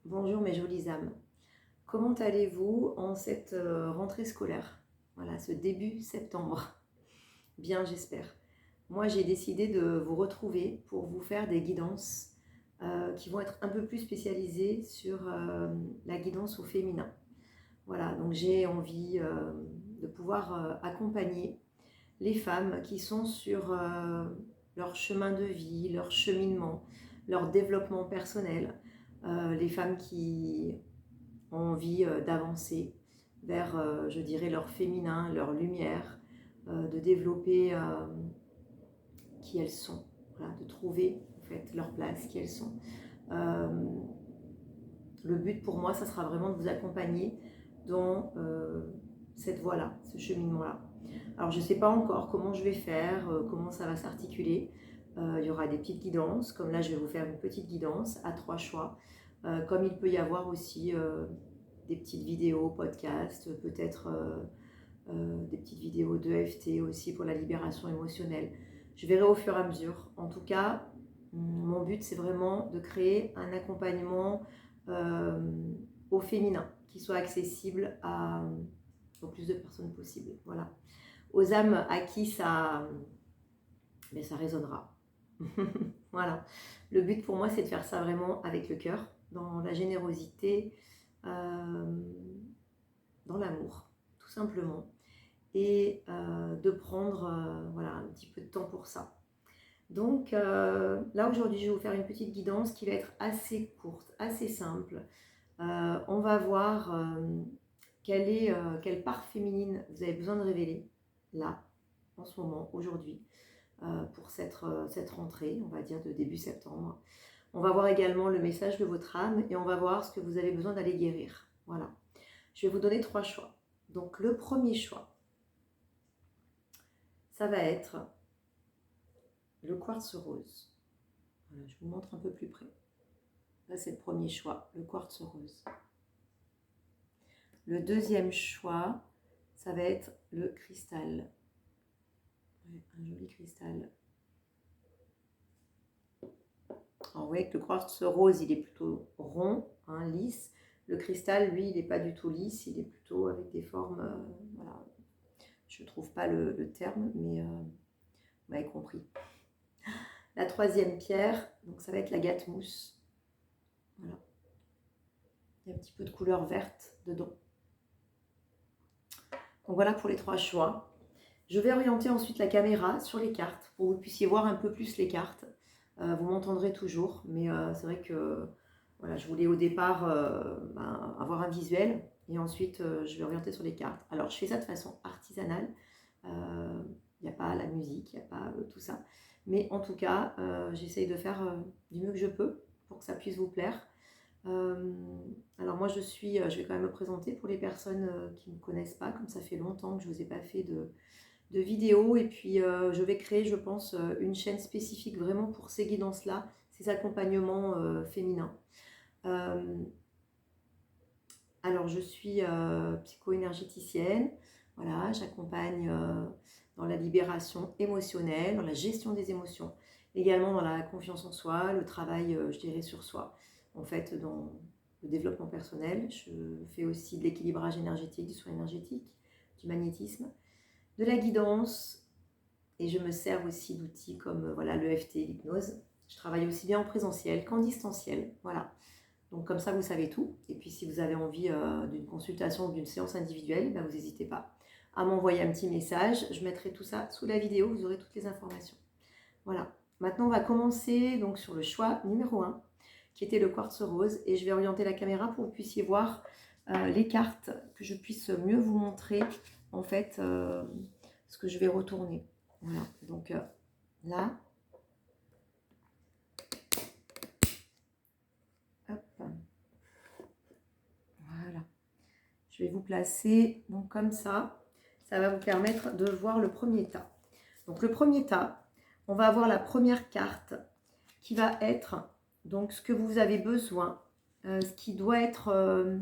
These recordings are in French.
Bonjour mes jolies âmes. Comment allez-vous en cette rentrée scolaire? Voilà, ce début septembre. Bien, j'espère. Moi, j'ai décidé de vous retrouver pour vous faire des guidances qui vont être un peu plus spécialisées sur la guidance au féminin. Voilà, donc j'ai envie de pouvoir accompagner les femmes qui sont sur leur chemin de vie, leur cheminement, leur développement personnel, les femmes qui ont envie d'avancer vers, je dirais, leur féminin, leur lumière, de développer qui elles sont, voilà, de trouver en fait leur place, qui elles sont. Euh, le but pour moi, ça sera vraiment de vous accompagner dans cette voie-là, ce cheminement-là. Alors je ne sais pas encore comment je vais faire, comment ça va s'articuler. Il y aura des petites guidances, comme là je vais vous faire une petite guidance à 3 choix. Comme il peut y avoir aussi des petites vidéos, podcasts, peut-être des petites vidéos d'EFT aussi pour la libération émotionnelle. Je verrai au fur et à mesure. En tout cas, mon but c'est vraiment de créer un accompagnement euh, au féminin qui soit accessible au plus de personnes possible. Voilà. Aux âmes à qui ça résonnera. Voilà. Le but pour moi c'est de faire ça vraiment avec le cœur, dans la générosité, dans l'amour, tout simplement. Et de prendre voilà, un petit peu de temps pour ça. Donc là aujourd'hui je vais vous faire une petite guidance qui va être assez courte, assez simple. On va voir quelle part féminine vous avez besoin de révéler là, en ce moment, aujourd'hui, pour cette rentrée, on va dire de début septembre. On va voir également le message de votre âme et on va voir ce que vous avez besoin d'aller guérir. Voilà. Je vais vous donner 3 choix. Donc le premier choix, ça va être le quartz rose. Voilà, je vous montre un peu plus près. Là, c'est le premier choix, le quartz rose. Le deuxième choix, ça va être le cristal. Ouais, un joli cristal. Alors, vous voyez que le quartz rose, il est plutôt rond, hein, lisse. Le cristal, lui, il n'est pas du tout lisse, il est plutôt avec des formes, voilà. Je ne trouve pas le terme, mais vous m'avez compris. La troisième pierre, donc ça va être l'agate mousse. Voilà. Il y a un petit peu de couleur verte dedans. Donc voilà pour les 3 choix. Je vais orienter ensuite la caméra sur les cartes pour que vous puissiez voir un peu plus les cartes. Vous m'entendrez toujours, mais c'est vrai que voilà, je voulais au départ avoir un visuel et ensuite je vais orienter sur les cartes. Alors je fais ça de façon artisanale. Il n'y a pas la musique, il n'y a pas tout ça. Mais en tout cas, j'essaye de faire du mieux que je peux pour que ça puisse vous plaire. Alors moi je vais quand même me présenter pour les personnes qui ne me connaissent pas, comme ça fait longtemps que je ne vous ai pas fait de vidéos. Et puis je vais créer, je pense, une chaîne spécifique vraiment pour ces guidances-là, ces accompagnements féminins. Alors je suis psycho-énergéticienne, voilà, j'accompagne dans la libération émotionnelle, dans la gestion des émotions, également dans la confiance en soi, le travail, je dirais, sur soi. En fait, dans le développement personnel, je fais aussi de l'équilibrage énergétique, du soin énergétique, du magnétisme, de la guidance, et je me sers aussi d'outils comme voilà, l'EFT, l'hypnose. Je travaille aussi bien en présentiel qu'en distanciel, voilà. Donc comme ça, vous savez tout. Et puis si vous avez envie d'une consultation ou d'une séance individuelle, ben, vous n'hésitez pas à m'envoyer un petit message. Je mettrai tout ça sous la vidéo, vous aurez toutes les informations. Voilà. Maintenant, on va commencer donc sur le choix numéro 1, qui était le quartz rose. Et je vais orienter la caméra pour que vous puissiez voir les cartes, que je puisse mieux vous montrer en fait ce que je vais retourner. Voilà. Donc là, hop. Voilà. Je vais vous placer donc comme ça. Ça va vous permettre de voir le premier tas. Donc le premier tas, on va avoir la première carte qui va être donc ce que vous avez besoin, ce qui doit être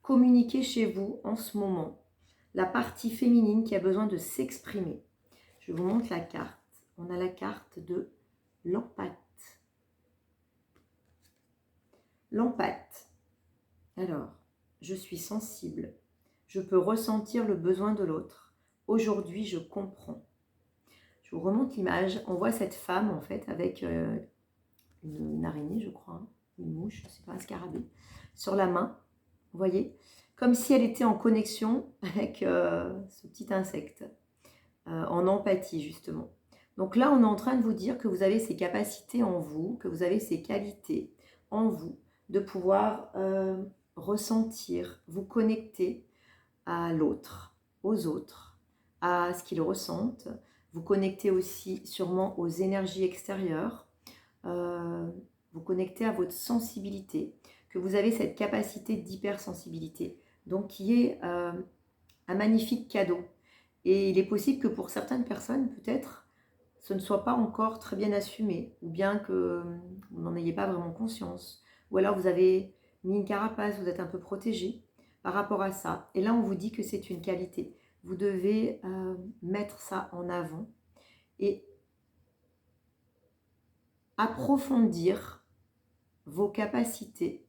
communiqué chez vous en ce moment. La partie féminine qui a besoin de s'exprimer. Je vous montre la carte. On a la carte de l'empathie. L'empathie. Alors, je suis sensible. Je peux ressentir le besoin de l'autre. Aujourd'hui, je comprends. Je vous remonte l'image. On voit cette femme, en fait, avec une araignée, je crois, hein, une mouche, je ne sais pas, un scarabée, sur la main, vous voyez, comme si elle était en connexion avec ce petit insecte, en empathie, justement. Donc là, on est en train de vous dire que vous avez ces capacités en vous, que vous avez ces qualités en vous, de pouvoir ressentir, vous connecter à l'autre, aux autres, à ce qu'ils ressentent, vous connecter aussi sûrement aux énergies extérieures, vous connecter à votre sensibilité, que vous avez cette capacité d'hypersensibilité, donc qui est un magnifique cadeau. Et il est possible que pour certaines personnes, peut-être, ce ne soit pas encore très bien assumé, ou bien que vous n'en ayez pas vraiment conscience, ou alors vous avez mis une carapace, vous êtes un peu protégé par rapport à ça. Et là, on vous dit que c'est une qualité. Vous devez mettre ça en avant et approfondir vos capacités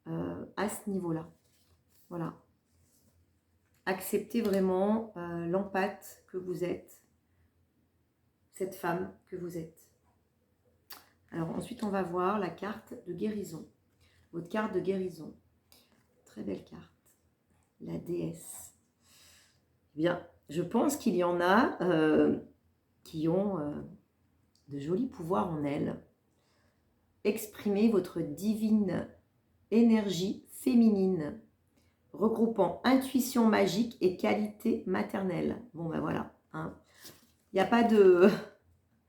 à ce niveau-là. Voilà. Acceptez vraiment l'empathe que vous êtes, cette femme que vous êtes. Alors ensuite, on va voir la carte de guérison. Votre carte de guérison. Très belle carte. La déesse. Eh bien, je pense qu'il y en a qui ont de jolis pouvoirs en elles. Exprimez votre divine énergie féminine, regroupant intuition magique et qualité maternelle. Bon ben voilà, hein. Il n'y a pas de...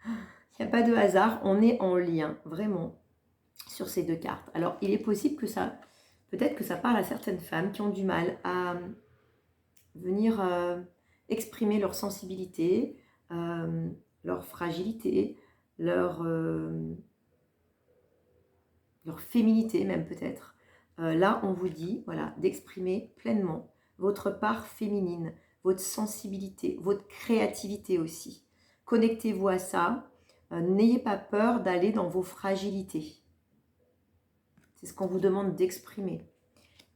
Il n'y a pas de hasard, on est en lien, vraiment, sur ces deux cartes. Alors, il est possible que ça, peut-être que ça parle à certaines femmes qui ont du mal à venir exprimer leur sensibilité, leur fragilité, leur féminité même peut-être. Là, on vous dit, voilà, d'exprimer pleinement votre part féminine, votre sensibilité, votre créativité aussi. Connectez-vous à ça. N'ayez pas peur d'aller dans vos fragilités. C'est ce qu'on vous demande d'exprimer.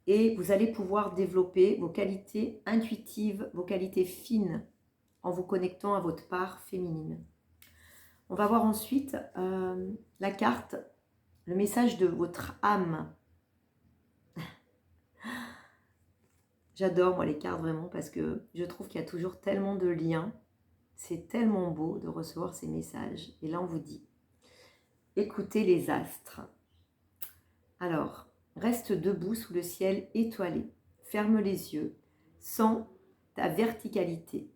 Et vous allez pouvoir développer vos qualités intuitives, vos qualités fines, en vous connectant à votre part féminine. On va voir ensuite la carte, le message de votre âme. J'adore moi les cartes vraiment parce que je trouve qu'il y a toujours tellement de liens. C'est tellement beau de recevoir ces messages. Et là, on vous dit, écoutez les astres. Alors, reste debout sous le ciel étoilé. Ferme les yeux, sens ta verticalité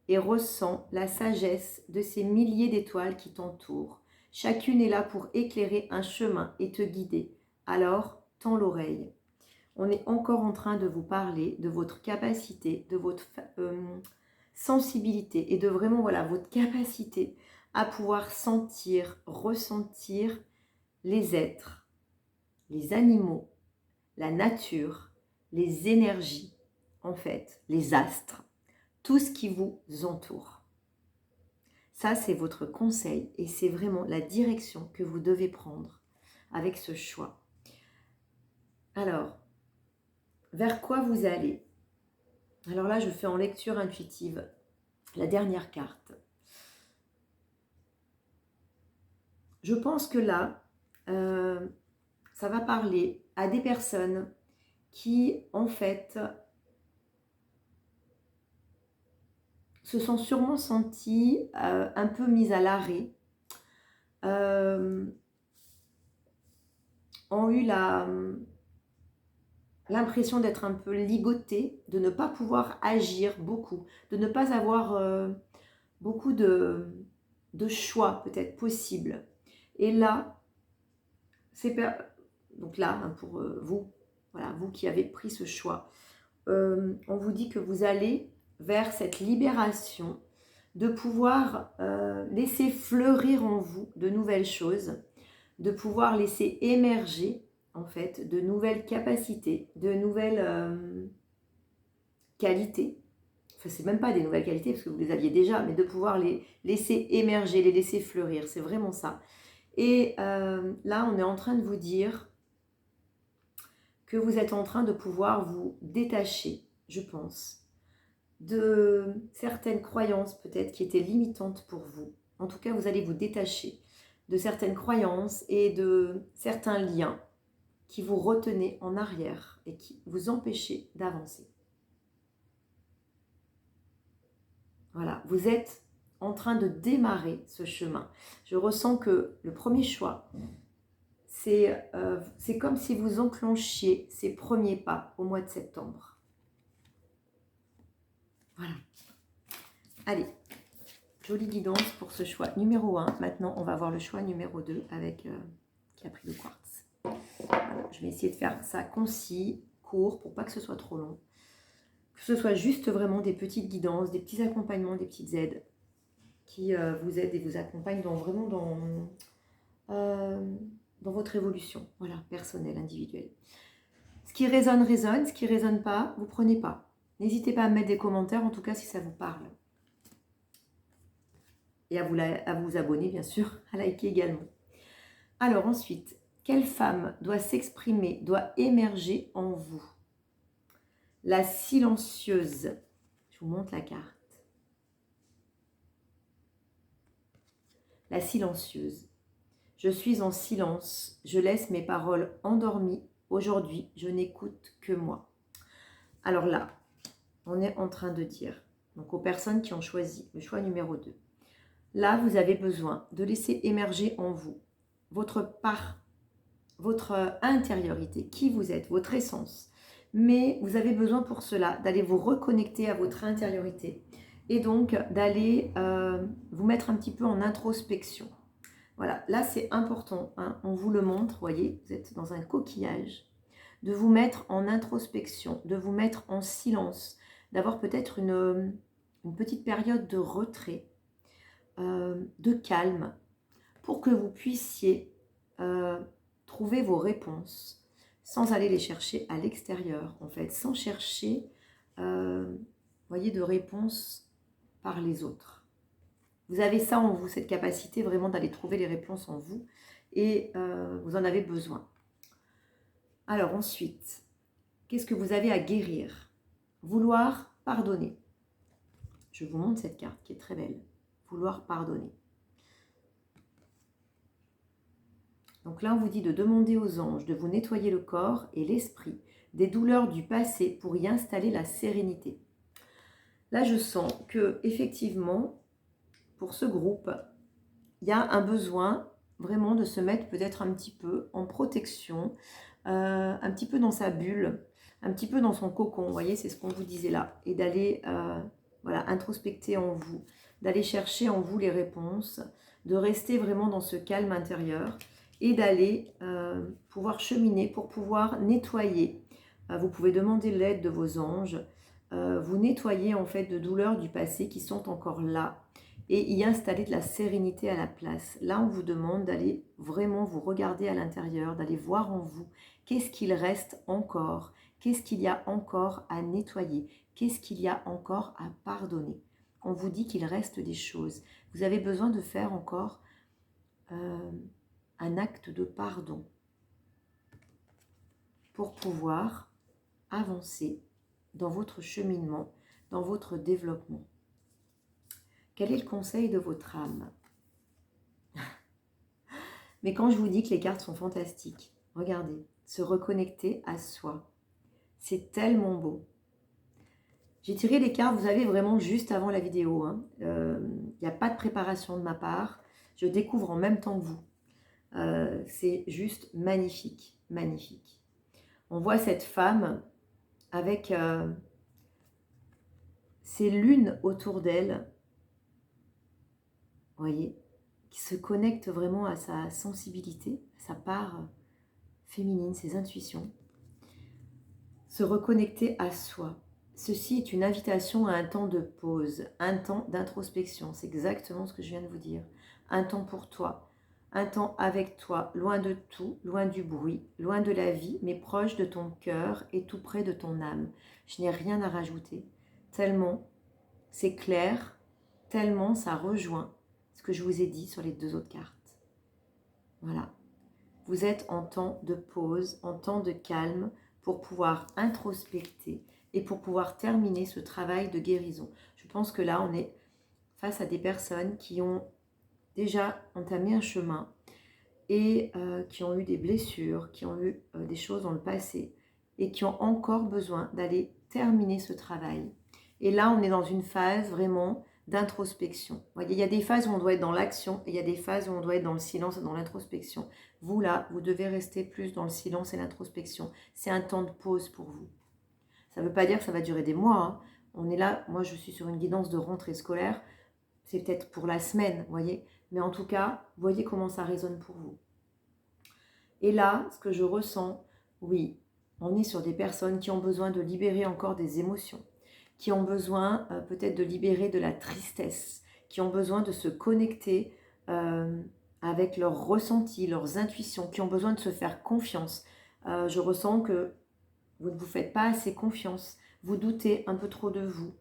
et ressens la sagesse de ces milliers d'étoiles qui t'entourent. Chacune est là pour éclairer un chemin et te guider. Alors, tends l'oreille. On est encore en train de vous parler de votre capacité, de votre sensibilité et de vraiment, voilà, votre capacité à pouvoir sentir, ressentir les êtres, les animaux, la nature, les énergies, en fait, les astres, tout ce qui vous entoure. Ça, c'est votre conseil et c'est vraiment la direction que vous devez prendre avec ce choix. Alors, vers quoi vous allez? Alors là, je fais en lecture intuitive la dernière carte. Je pense que là, ça va parler à des personnes qui, en fait, se sont sûrement senties un peu mises à l'arrêt, ont eu l'impression d'être un peu ligotées, de ne pas pouvoir agir beaucoup, de ne pas avoir beaucoup de choix peut-être possibles. Et là, donc là, hein, pour vous, voilà, vous qui avez pris ce choix, on vous dit que vous allez vers cette libération, de pouvoir laisser fleurir en vous de nouvelles choses, de pouvoir laisser émerger en fait de nouvelles capacités, de nouvelles qualités. Enfin, c'est même pas des nouvelles qualités parce que vous les aviez déjà, mais de pouvoir les laisser émerger, les laisser fleurir, c'est vraiment ça. Et là, on est en train de vous dire que vous êtes en train de pouvoir vous détacher, je pense, de certaines croyances peut-être qui étaient limitantes pour vous. En tout cas, vous allez vous détacher de certaines croyances et de certains liens qui vous retenaient en arrière et qui vous empêchaient d'avancer. Voilà, vous êtes en train de démarrer ce chemin. Je ressens que le premier choix, c'est comme si vous enclenchiez ces premiers pas au mois de septembre. Voilà. Allez, jolie guidance pour ce choix numéro 1. Maintenant, on va voir le choix numéro 2 avec qui a pris le quartz. Voilà, je vais essayer de faire ça concis, court, pour pas que ce soit trop long. Que ce soit juste vraiment des petites guidances, des petits accompagnements, des petites aides qui vous aident et vous accompagnent vraiment dans votre évolution, voilà, personnelle, individuelle. Ce qui résonne, résonne. Ce qui ne résonne pas, vous ne prenez pas. N'hésitez pas à mettre des commentaires, en tout cas si ça vous parle. Et à vous abonner, bien sûr, à liker également. Alors ensuite, quelle femme doit s'exprimer, doit émerger en vous? La silencieuse. Je vous montre la carte. La silencieuse. Je suis en silence, je laisse mes paroles endormies. Aujourd'hui, je n'écoute que moi. Alors là, on est en train de dire, donc aux personnes qui ont choisi le choix numéro 2, là, vous avez besoin de laisser émerger en vous votre part, votre intériorité, qui vous êtes, votre essence. Mais vous avez besoin pour cela d'aller vous reconnecter à votre intériorité et donc d'aller vous mettre un petit peu en introspection. Voilà, là c'est important, hein, on vous le montre, voyez, vous êtes dans un coquillage, de vous mettre en introspection, de vous mettre en silence, d'avoir peut-être une petite période de retrait, de calme, pour que vous puissiez trouver vos réponses sans aller les chercher à l'extérieur, en fait, sans chercher, voyez, de réponses par les autres. Vous avez ça en vous, cette capacité vraiment d'aller trouver les réponses en vous et vous en avez besoin. Alors ensuite, qu'est-ce que vous avez à guérir? Vouloir pardonner. Je vous montre cette carte qui est très belle. Vouloir pardonner. Donc là, on vous dit de demander aux anges de vous nettoyer le corps et l'esprit des douleurs du passé pour y installer la sérénité. Là, je sens que effectivement, pour ce groupe, il y a un besoin vraiment de se mettre peut-être un petit peu en protection, un petit peu dans sa bulle, un petit peu dans son cocon, vous voyez, c'est ce qu'on vous disait là, et d'aller voilà, introspecter en vous, d'aller chercher en vous les réponses, de rester vraiment dans ce calme intérieur et d'aller pouvoir cheminer pour pouvoir nettoyer. Vous pouvez demander l'aide de vos anges, vous nettoyer en fait de douleurs du passé qui sont encore là et y installer de la sérénité à la place. Là, on vous demande d'aller vraiment vous regarder à l'intérieur, d'aller voir en vous qu'est-ce qu'il reste encore, qu'est-ce qu'il y a encore à nettoyer, qu'est-ce qu'il y a encore à pardonner. On vous dit qu'il reste des choses. Vous avez besoin de faire encore un acte de pardon pour pouvoir avancer dans votre cheminement, dans votre développement. Quel est le conseil de votre âme? Mais quand je vous dis que les cartes sont fantastiques, regardez, se reconnecter à soi, c'est tellement beau. J'ai tiré les cartes, vous avez vraiment juste avant la vidéo, hein. Y a pas de préparation de ma part, je découvre en même temps que vous. C'est juste magnifique, magnifique. On voit cette femme avec ces lunes autour d'elle, voyez, qui se connecte vraiment à sa sensibilité, à sa part féminine, ses intuitions. Se reconnecter à soi. Ceci est une invitation à un temps de pause, un temps d'introspection. C'est exactement ce que je viens de vous dire. Un temps pour toi, un temps avec toi, loin de tout, loin du bruit, loin de la vie, mais proche de ton cœur et tout près de ton âme. Je n'ai rien à rajouter. Tellement c'est clair, tellement ça rejoint ce que je vous ai dit sur les deux autres cartes. Voilà. Vous êtes en temps de pause, en temps de calme, pour pouvoir introspecter et pour pouvoir terminer ce travail de guérison. Je pense que là, on est face à des personnes qui ont déjà entamé un chemin et qui ont eu des blessures, qui ont eu des choses dans le passé et qui ont encore besoin d'aller terminer ce travail. Et là, on est dans une phase vraiment d'introspection. Vous voyez, il y a des phases où on doit être dans l'action et il y a des phases où on doit être dans le silence et dans l'introspection. Vous, là, vous devez rester plus dans le silence et l'introspection. C'est un temps de pause pour vous. Ça ne veut pas dire que ça va durer des mois. Hein. On est là, moi je suis sur une guidance de rentrée scolaire. C'est peut-être pour la semaine, vous voyez. Mais en tout cas, voyez comment ça résonne pour vous. Et là, ce que je ressens, oui, on est sur des personnes qui ont besoin de libérer encore des émotions, qui ont besoin peut-être de libérer de la tristesse, qui ont besoin de se connecter avec leurs ressentis, leurs intuitions, qui ont besoin de se faire confiance. Je ressens que vous ne vous faites pas assez confiance, vous doutez un peu trop de vous.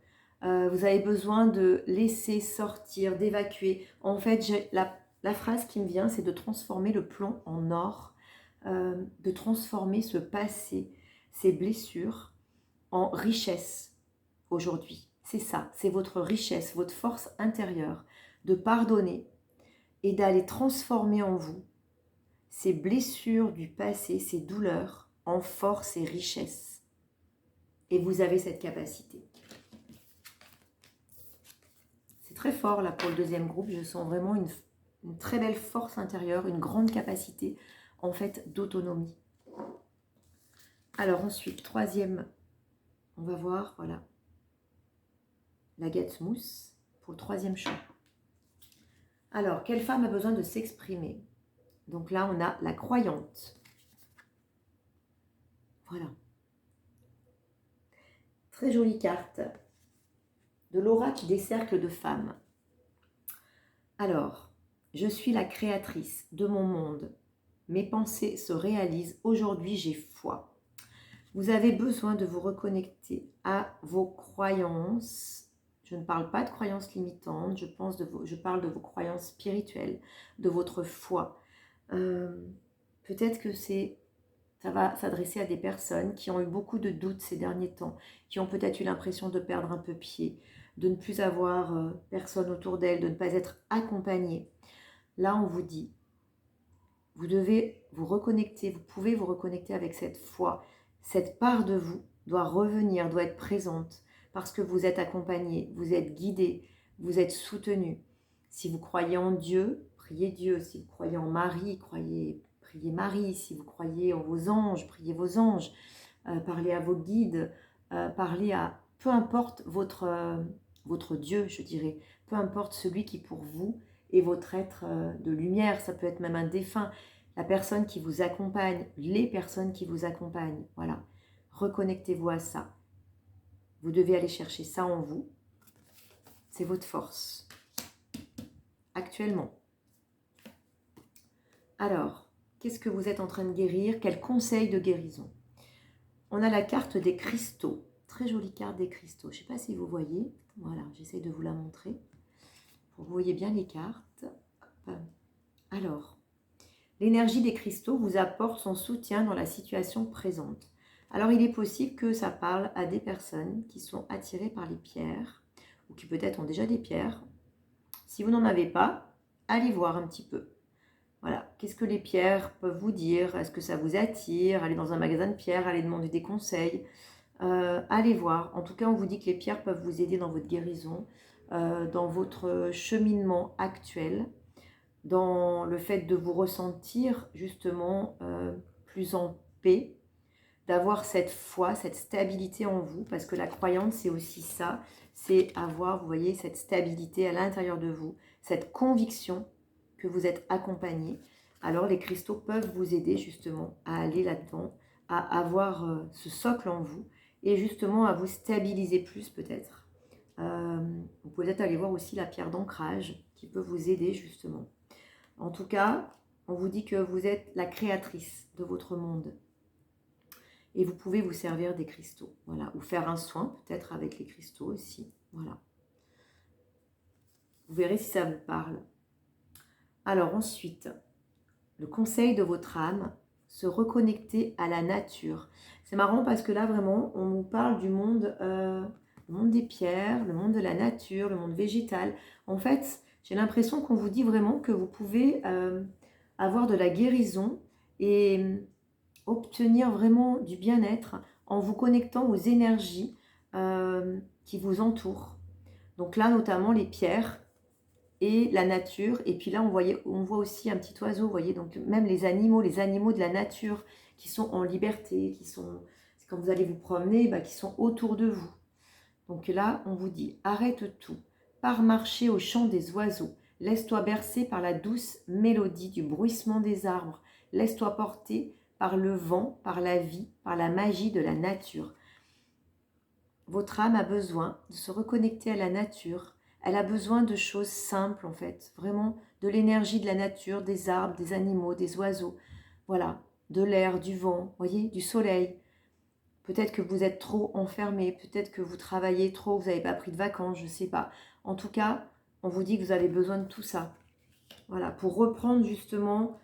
Vous avez besoin de laisser sortir, d'évacuer. En fait, la phrase qui me vient, c'est de transformer le plomb en or, de transformer ce passé, ces blessures, en richesse aujourd'hui. C'est ça, c'est votre richesse, votre force intérieure, de pardonner et d'aller transformer en vous ces blessures du passé, ces douleurs, en force et richesse. Et vous avez cette capacité. C'est très fort là pour le deuxième groupe. Je sens vraiment une très belle force intérieure, une grande capacité en fait d'autonomie. Alors ensuite, troisième, on va voir, voilà, la Gatsmousse pour le troisième champ. Alors, quelle femme a besoin de s'exprimer? Donc là, on a la croyante. Voilà. Très jolie carte de l'oracle des cercles de femmes. Alors, je suis la créatrice de mon monde. Mes pensées se réalisent. Aujourd'hui, j'ai foi. Vous avez besoin de vous reconnecter à vos croyances. Je ne parle pas de croyances limitantes, je parle de vos croyances spirituelles, de votre foi. Peut-être que ça va s'adresser à des personnes qui ont eu beaucoup de doutes ces derniers temps, qui ont peut-être eu l'impression de perdre un peu pied, de ne plus avoir personne autour d'elles, de ne pas être accompagnées. Là, on vous dit, vous devez vous reconnecter, vous pouvez vous reconnecter avec cette foi. Cette part de vous doit revenir, doit être présente, parce que vous êtes accompagné, vous êtes guidé, vous êtes soutenu. Si vous croyez en Dieu, priez Dieu. Si vous croyez en Marie, priez Marie. Si vous croyez en vos anges, priez vos anges. Parlez à vos guides, parlez à peu importe votre Dieu, je dirais, peu importe celui qui pour vous est votre être de lumière, ça peut être même un défunt, la personne qui vous accompagne, les personnes qui vous accompagnent, voilà. Reconnectez-vous à ça. Vous devez aller chercher ça en vous. C'est votre force. Actuellement. Alors, qu'est-ce que vous êtes en train de guérir? Quel conseil de guérison? On a la carte des cristaux. Très jolie carte des cristaux. Je ne sais pas si vous voyez. Voilà, j'essaie de vous la montrer. Vous voyez bien les cartes. Alors, l'énergie des cristaux vous apporte son soutien dans la situation présente. Alors, il est possible que ça parle à des personnes qui sont attirées par les pierres ou qui peut-être ont déjà des pierres. Si vous n'en avez pas, allez voir un petit peu. Voilà, qu'est-ce que les pierres peuvent vous dire? Est-ce que ça vous attire? Allez dans un magasin de pierres, allez demander des conseils. Allez voir. En tout cas, on vous dit que les pierres peuvent vous aider dans votre guérison, dans votre cheminement actuel, dans le fait de vous ressentir justement plus en paix, d'avoir cette foi, cette stabilité en vous, parce que la croyance, c'est aussi ça, c'est avoir, vous voyez, cette stabilité à l'intérieur de vous, cette conviction que vous êtes accompagné. Alors, les cristaux peuvent vous aider justement à aller là-dedans, à avoir ce socle en vous, et justement à vous stabiliser plus peut-être. Vous pouvez peut-être aller voir aussi la pierre d'ancrage qui peut vous aider justement. En tout cas, on vous dit que vous êtes la créatrice de votre monde. Et vous pouvez vous servir des cristaux, voilà, ou faire un soin peut-être avec les cristaux aussi, voilà. Vous verrez si ça vous parle. Alors ensuite, le conseil de votre âme, se reconnecter à la nature. C'est marrant parce que là, vraiment, on nous parle du monde, le monde des pierres, le monde de la nature, le monde végétal. En fait, j'ai l'impression qu'on vous dit vraiment que vous pouvez avoir de la guérison et obtenir vraiment du bien-être en vous connectant aux énergies qui vous entourent. Donc là, notamment les pierres et la nature. Et puis là, on voit aussi un petit oiseau, vous voyez, donc même les animaux de la nature qui sont en liberté, quand vous allez vous promener, bah, qui sont autour de vous. Donc là, on vous dit, arrête tout, pars marcher au chant des oiseaux, laisse-toi bercer par la douce mélodie du bruissement des arbres, laisse-toi porter par le vent, par la vie, par la magie de la nature. Votre âme a besoin de se reconnecter à la nature. Elle a besoin de choses simples, en fait. Vraiment, de l'énergie de la nature, des arbres, des animaux, des oiseaux. Voilà, de l'air, du vent, voyez, du soleil. Peut-être que vous êtes trop enfermé, peut-être que vous travaillez trop, vous n'avez pas pris de vacances, je ne sais pas. En tout cas, on vous dit que vous avez besoin de tout ça. Voilà, pour reprendre justement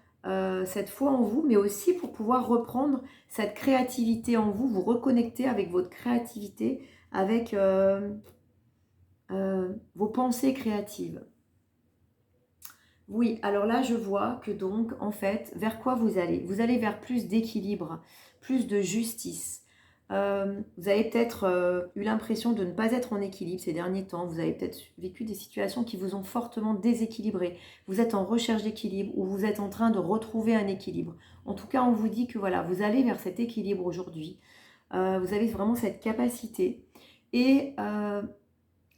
cette foi en vous, mais aussi pour pouvoir reprendre cette créativité en vous, vous reconnecter avec votre créativité, avec vos pensées créatives. Oui, alors là, je vois que donc, en fait, vers quoi vous allez? Vous allez vers plus d'équilibre, plus de justice. Vous avez peut-être eu l'impression de ne pas être en équilibre ces derniers temps. Vous avez peut-être vécu des situations qui vous ont fortement déséquilibré. Vous êtes en recherche d'équilibre ou vous êtes en train de retrouver un équilibre. En tout cas, on vous dit que voilà, vous allez vers cet équilibre aujourd'hui. Vous avez vraiment cette capacité. Et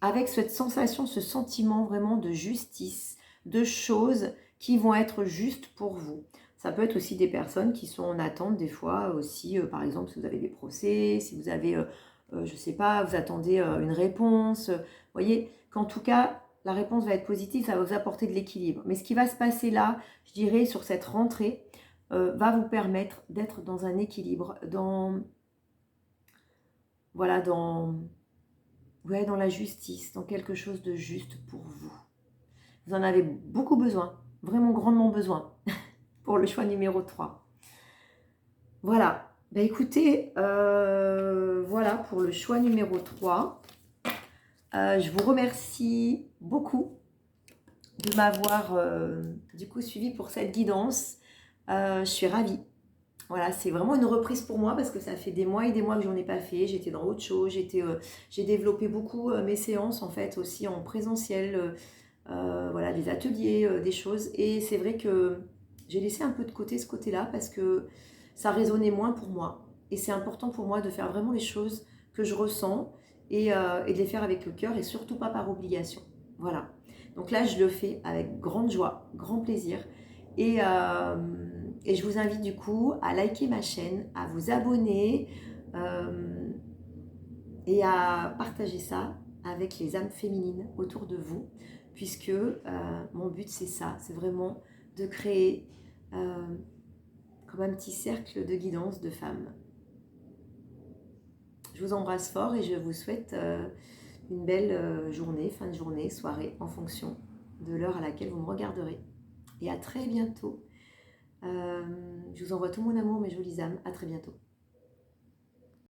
avec cette sensation, ce sentiment vraiment de justice, de choses qui vont être justes pour vous. Ça peut être aussi des personnes qui sont en attente des fois aussi, par exemple, si vous avez des procès, si vous avez, je ne sais pas, vous attendez une réponse. Vous voyez qu'en tout cas, la réponse va être positive, ça va vous apporter de l'équilibre. Mais ce qui va se passer là, je dirais, sur cette rentrée, va vous permettre d'être dans un équilibre, voilà, dans la justice, dans quelque chose de juste pour vous. Vous en avez beaucoup besoin, vraiment grandement besoin, pour le choix numéro 3. Voilà, bah écoutez, voilà pour le choix numéro 3. Je vous remercie beaucoup de m'avoir du coup suivi pour cette guidance. Je suis ravie. Voilà, c'est vraiment une reprise pour moi parce que ça fait des mois et des mois que j'en ai pas fait. J'étais dans autre chose, j'ai développé beaucoup mes séances en fait aussi en présentiel, voilà, des ateliers, des choses. Et c'est vrai que j'ai laissé un peu de côté ce côté-là parce que ça résonnait moins pour moi. Et c'est important pour moi de faire vraiment les choses que je ressens et de les faire avec le cœur et surtout pas par obligation. Voilà. Donc là, je le fais avec grande joie, grand plaisir. Et je vous invite du coup à liker ma chaîne, à vous abonner et à partager ça avec les âmes féminines autour de vous, puisque mon but c'est ça, c'est vraiment de créer comme un petit cercle de guidance de femmes. Je vous embrasse fort et je vous souhaite une belle journée, fin de journée, soirée, en fonction de l'heure à laquelle vous me regarderez. Et à très bientôt. Je vous envoie tout mon amour, mes jolies âmes. À très bientôt.